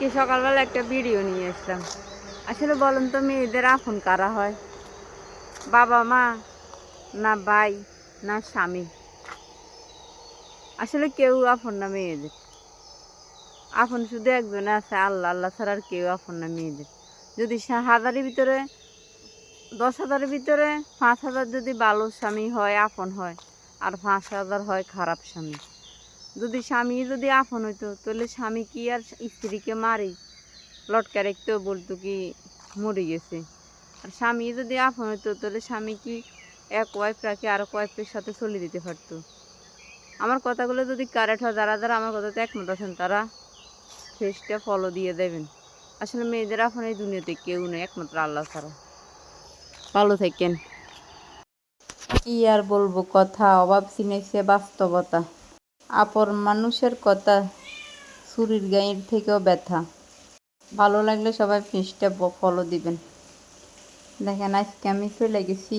আজকে সকালবেলা একটা ভিডিও নিয়ে আসলাম। আসলে বলুন তো, মেয়েদের আপন কারা হয়? বাবা মা, না ভাই, না স্বামী? আসলে কেউ আপন না মেয়েদের। আপন শুধু একজনে আছে, আল্লাহ। আল্লাহ ছাড়া আর কেউ আপন না মেয়েদের। যদি হাজারের ভিতরে 10,000-এর ভিতরে 5,000 যদি ভালো স্বামী হয়, আপন হয়, আর 5,000 হয় খারাপ স্বামী। যদি স্বামী যদি আপন হইতো, তাহলে স্বামী কি আর স্ত্রীকে মারি লটকা রাখতেও বলতো কি মরে গেছে? আর স্বামী যদি আপন হইতো, তাহলে স্বামী কি এক ওয়াইফ রাখে আর ওয়াইফের সাথে চলে দিতে পারতো? আমার কথাগুলো যদি কারেক্ট হয়, যারা যারা আমার কথাতে একমত আছেন, তারা ফেসটা ফলো দিয়ে দেবেন। আসলে মেয়েদের আপন এই দুনিয়াতে কেউ নেই, একমাত্র আল্লাহ ছাড়া। ভালো থাকেন। কি আর বলবো কথা, অভাব চিনেছে বাস্তবতা। আপন মানুষের কথা ছুরির গাঁয়ের থেকেও ব্যথা। ভালো লাগলে সবাই পেজটা ফলো দিবেন। দেখেন, আজকে আমি চলে গেছি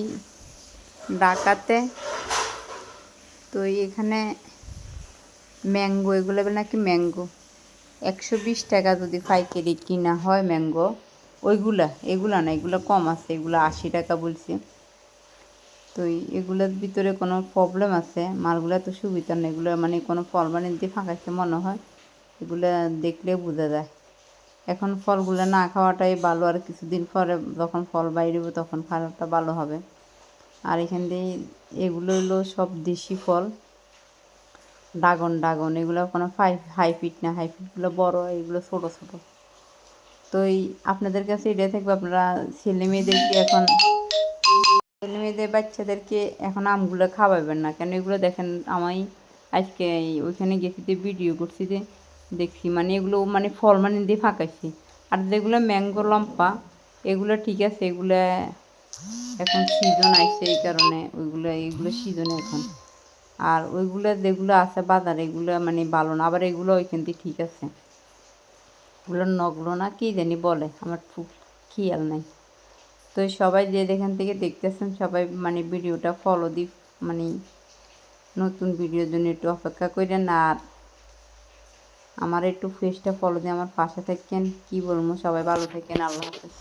ঢাকাতে। তো এখানে ম্যাঙ্গো, এগুলো নাকি ম্যাঙ্গো 120 টাকা যদি পাইকারি কিনা হয় ম্যাঙ্গো, এগুলা না, এগুলো কম আছে, এগুলো 80 টাকা বলছে। তো এগুলোর ভিতরে কোনো প্রবলেম আছে, মালগুলো তো সুবিধা না, এগুলো মানে কোনো ফল মানে দিয়ে ফাঁকাইছে মনে হয়, এগুলো দেখলে বোঝা যায়। এখন ফলগুলো না খাওয়াটাই ভালো, আর কিছুদিন পরে যখন ফল বাইরেব তখন খাওয়াটা ভালো হবে। আর এখান দিয়ে এগুলো হলো সব দেশি ফল, ড্রাগন, এগুলো কোনো হাইব্রিড না, হাইব্রিডগুলো বড়, এগুলো ছোটো ছোটো। তো আপনাদের কাছে এটা থাকবে, আপনারা ছেলে মেয়েদের বাচ্চাদেরকে এখন আমগুলো খাওয়াবেন না, কেন এগুলো দেখেন, আমি আজকে ওইখানে গেছি, ভিডিও করছি, যে দেখছি মানে এগুলো মানে ফল মানে দিয়ে ফাঁকাইছি। আর যেগুলো ম্যাঙ্গো লম্পা, এগুলো ঠিক আছে, এগুলো এখন সিজন আসছে, এই কারণে এগুলো সিজনে এখন। আর ওইগুলো যেগুলো আছে বাজারে, এগুলো মানে ভালো না। আবার এগুলো ওইখান থেকে ঠিক আছে, এগুলো নগলো না কি জানি বলে, আমার খুব খেয়াল নাই। তো সবাই যে যেখান থেকে দেখতেছেন, সবাই মানে ভিডিওটা ফলো দি, মানে নতুন ভিডিওর জন্য একটু অপেক্ষা করেন। আর আমার একটু ফেসটা ফলো দিয়ে আমার পাশে থাকেন। কি বলবো, সবাই ভালো থাকেন। আল্লাহ হাফেজ।